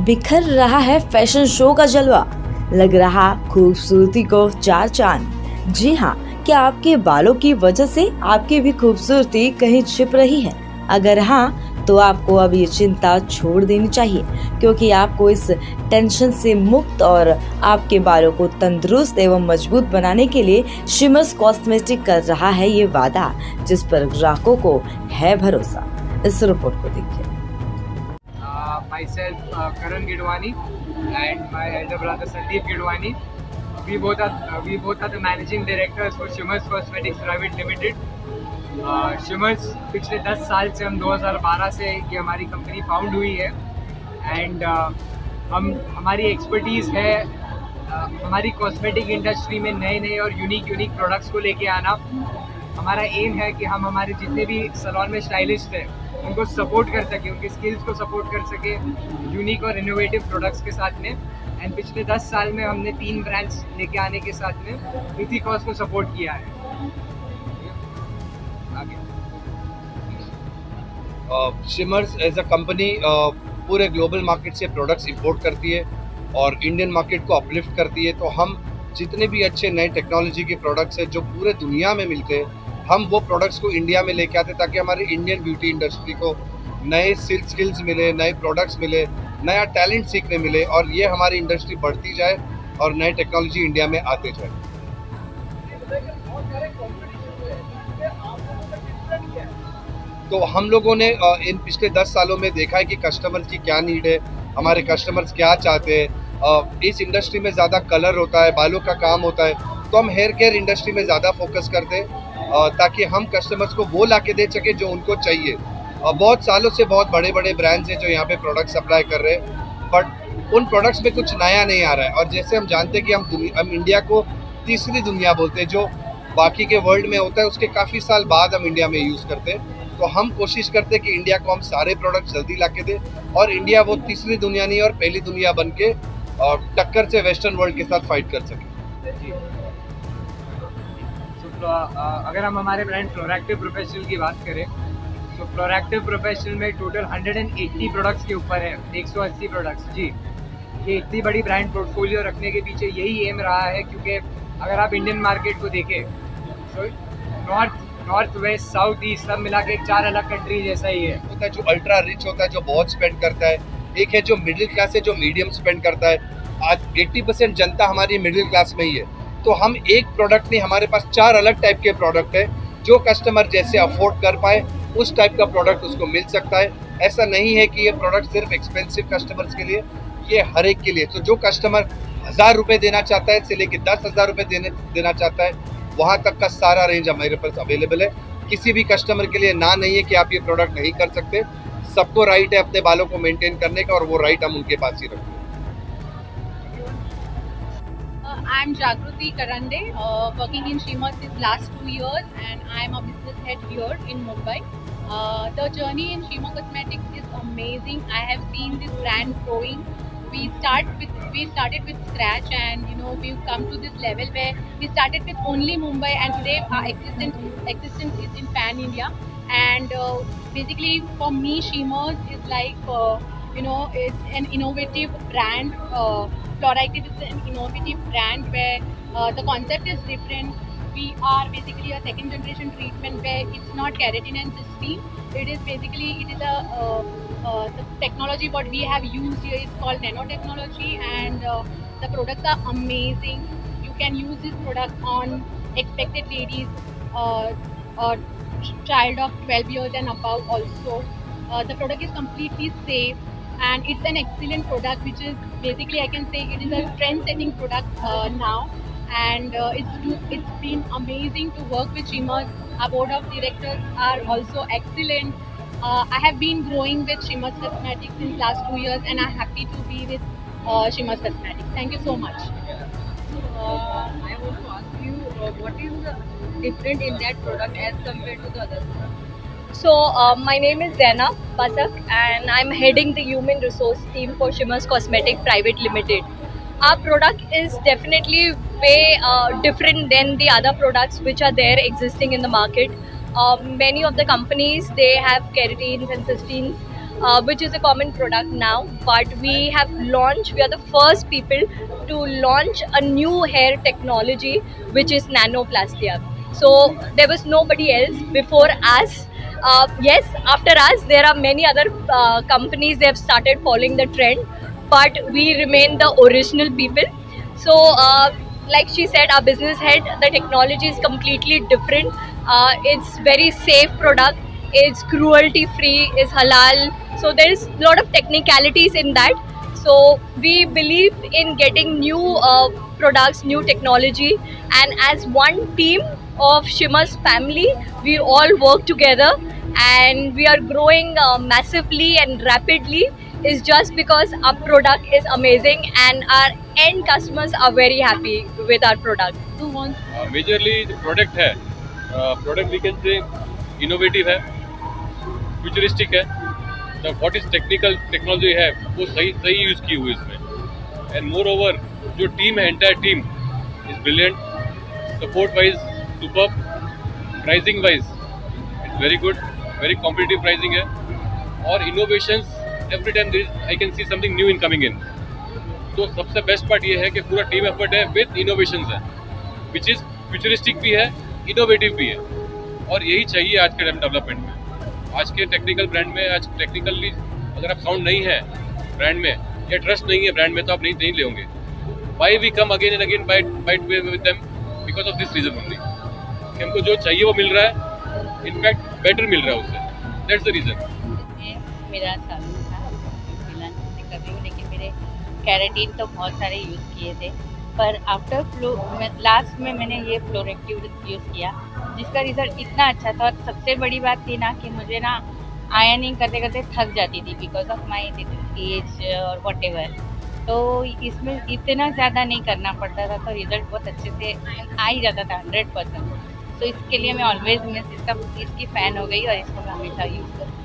बिखर रहा है फैशन शो का जलवा, लग रहा खूबसूरती को चार चांद। जी हाँ, क्या आपके बालों की वजह से आपकी भी खूबसूरती कहीं छिप रही है? अगर हाँ, तो आपको अब ये चिंता छोड़ देनी चाहिए, क्योंकि आपको इस टेंशन से मुक्त और आपके बालों को तंदुरुस्त एवं मजबूत बनाने के लिए शिमर्स कॉस्मेटिक कर रहा है ये वादा, जिस पर ग्राहकों को है भरोसा। इस रिपोर्ट को देखिए। Myself, Karan Gidwani, and my elder brother Sandeep Gidwani. We both are the managing directors for Shimmers Cosmetics Private Limited. Shimmers पिछले 10 साल से, हम 2012 से ये हमारी कंपनी फाउंड हुई है एंड हमारी एक्सपर्टीज़ है हमारी कॉस्मेटिक इंडस्ट्री में नए और यूनिक प्रोडक्ट्स को लेके आना। हमारा एम है कि हम हमारे जितने भी सैलून में स्टाइलिस्ट हैं उनको सपोर्ट कर सके, उनके स्किल्स को सपोर्ट कर सके यूनिक और इनोवेटिव प्रोडक्ट्स के साथ में। एंड पिछले 10 साल में हमने 3 ब्रांड्स लेके आने के साथ में इथिकॉस को सपोर्ट किया है। आगे शिमर्स एज अ कंपनी पूरे ग्लोबल मार्केट से प्रोडक्ट्स इंपोर्ट करती है और इंडियन मार्केट को अपलिफ्ट करती है। तो हम जितने भी अच्छे नए टेक्नोलॉजी के प्रोडक्ट्स हैं जो पूरे दुनिया में मिलते हैं, हम वो प्रोडक्ट्स को इंडिया में लेके आते हैं ताकि हमारी इंडियन ब्यूटी इंडस्ट्री को नए स्किल्स मिले, नए प्रोडक्ट्स मिले, नया टैलेंट सीखने मिले और ये हमारी इंडस्ट्री बढ़ती जाए और नए टेक्नोलॉजी इंडिया में आते जाए। तो हम लोगों ने इन पिछले 10 सालों में देखा है कि कस्टमर्स की क्या नीड है, हमारे कस्टमर्स क्या चाहते हैं। इस इंडस्ट्री में ज़्यादा कलर होता है, बालों का काम होता है, तो हम हेयर केयर इंडस्ट्री में ज़्यादा फोकस करते हैं ताकि हम कस्टमर्स को वो ला के दे सके जो उनको चाहिए। बहुत सालों से बहुत बड़े ब्रांड्स हैं जो यहाँ पे प्रोडक्ट सप्लाई कर रहे हैं, बट उन प्रोडक्ट्स में कुछ नया नहीं आ रहा है। और जैसे हम जानते हैं कि हम इंडिया को तीसरी दुनिया बोलते हैं, जो बाकी के वर्ल्ड में होता है उसके काफ़ी साल बाद हम इंडिया में यूज़ करते हैं। तो हम कोशिश करते हैं कि इंडिया को हम सारे प्रोडक्ट जल्दी ला के दें और इंडिया वो तीसरी दुनिया नहीं और पहली दुनिया बन के टक्कर से वेस्टर्न वर्ल्ड के साथ फाइट कर सके। अगर हम हमारे ब्रांड फ्लोरैक्टिव प्रोफेशनल की बात करें तो फ्लोरैक्टिव प्रोफेशनल में टोटल 180 प्रोडक्ट्स के ऊपर है, 180 प्रोडक्ट्स। जी, ये इतनी बड़ी ब्रांड पोर्टफोलियो रखने के पीछे यही एम रहा है, क्योंकि अगर आप इंडियन मार्केट को देखें तो नॉर्थ वेस्ट साउथ ईस्ट सब मिला के 4 अलग कंट्री जैसा ही है। होता है जो अल्ट्रा रिच होता है, जो बहुत स्पेंड करता है, एक है जो मिडिल क्लास है जो मीडियम स्पेंड करता है। आज 80% जनता हमारी मिडिल क्लास में ही है। तो हम एक प्रोडक्ट नहीं, हमारे पास 4 अलग टाइप के प्रोडक्ट है, जो कस्टमर जैसे अफोर्ड कर पाए उस टाइप का प्रोडक्ट उसको मिल सकता है। ऐसा नहीं है कि ये प्रोडक्ट सिर्फ एक्सपेंसिव कस्टमर्स के लिए, ये हर एक के लिए। तो जो कस्टमर 1000 रुपये देना चाहता है से लेकर 10,000 रुपये देना चाहता है, वहाँ तक का सारा रेंज हमारे पास अवेलेबल है। किसी भी कस्टमर के लिए ना नहीं है कि आप ये प्रोडक्ट नहीं कर सकते। सबको राइट है अपने बालों को मेंटेन करने का और वो राइट हम उनके पास ही रखते हैं। I am Jagruti Karande, working in Shimmers since last 2 years, and I am a business head here in Mumbai. The journey in Shimmer Cosmetics is amazing. I have seen this brand growing. We started with scratch, and we've come to this level where we started with only Mumbai, and today our existence is in pan India. And basically for me, Shimmers is like it's an innovative brand. Floractive is an innovative brand where the concept is different. We are basically a second generation treatment where it's not keratin and cysteine. It is the technology what we have used here is called nanotechnology, and the products are amazing. You can use this product on expected ladies or child of 12 years and above also. The product is completely safe, and it's an excellent product, which is basically, I can say it is a trend-setting product now. And it's been amazing to work with Shimmers. Our board of directors are also excellent. I have been growing with Shimmers Cosmetics since last 2 years, and I'm happy to be with Shimmers Cosmetics. Thank you so much. I want to ask you, what is different in that product as compared to the other products? So, my name is Zaina Basak, and I'm heading the human resource team for Shimmers Cosmetic Private Limited. Our product is definitely way different than the other products which are there existing in the market. Many of the companies, they have keratins and cysteines which is a common product now. But we are the first people to launch a new hair technology, which is nanoplastia. So there was nobody else before us. Yes, after us, there are many other companies. They have started following the trend, but we remain the original people. So, like she said, our business head, the technology is completely different. It's very safe product. It's cruelty free. It's halal. So there is a lot of technicalities in that. So we believe in getting new products, new technology, and as one team of Shimmer's family, we all work together, and we are growing massively and rapidly. Is just because our product is amazing and our end customers are very happy with our product. Who wants majorly जो product है, product we can say innovative है, futuristic है, the what is technical technology है वो सही use की हुई इसमें, एंड मोर ओवर जो टीम है, entire team is brilliant, support wise super, pricing wise it's very good, very competitive pricing है, और innovations every time I can see something new in coming in. तो सबसे best part ये है कि पूरा टीम एफर्ट है विद इनोवेशंस है, विच इज़ फ्यूचरिस्टिक भी है, इनोवेटिव भी है, और यही चाहिए आज के टाइम डेवलपमेंट में. आज के टेक्निकल ब्रांड में, आज टेक्निकली अगर आप साउंड नहीं है ब्रांड में या ट्रस्ट नहीं है ब्रांड में, तो आप नहीं लेंगे. Why we come again and again bite with them because of this reason only, कि हमको जो चाहिए वो मिल रहा है, इनफैक्ट बेटर मिल रहा है उससे. That's the reason. मेरा सैलून था, फ्रीलांस से कर रही हूँ, लेकिन मेरे कैरेटीन तो बहुत सारे यूज़ किए थे, पर आफ्टर लास्ट में मैंने ये फ्लोरेक्टिव यूज़ किया, जिसका रिज़ल्ट इतना अच्छा था. और सबसे बड़ी बात थी ना कि मुझे ना आयरनिंग करते करते थक जाती थी बिकॉज ऑफ माई एज और वट एवर. तो इसमें इतना ज़्यादा नहीं करना पड़ता था, तो रिज़ल्ट बहुत अच्छे से आ ही जाता था 100%. तो इसके लिए मैं ऑलवेज इसकी फ़ैन हो गई और इसको मैं हमेशा यूज़ करती हूँ.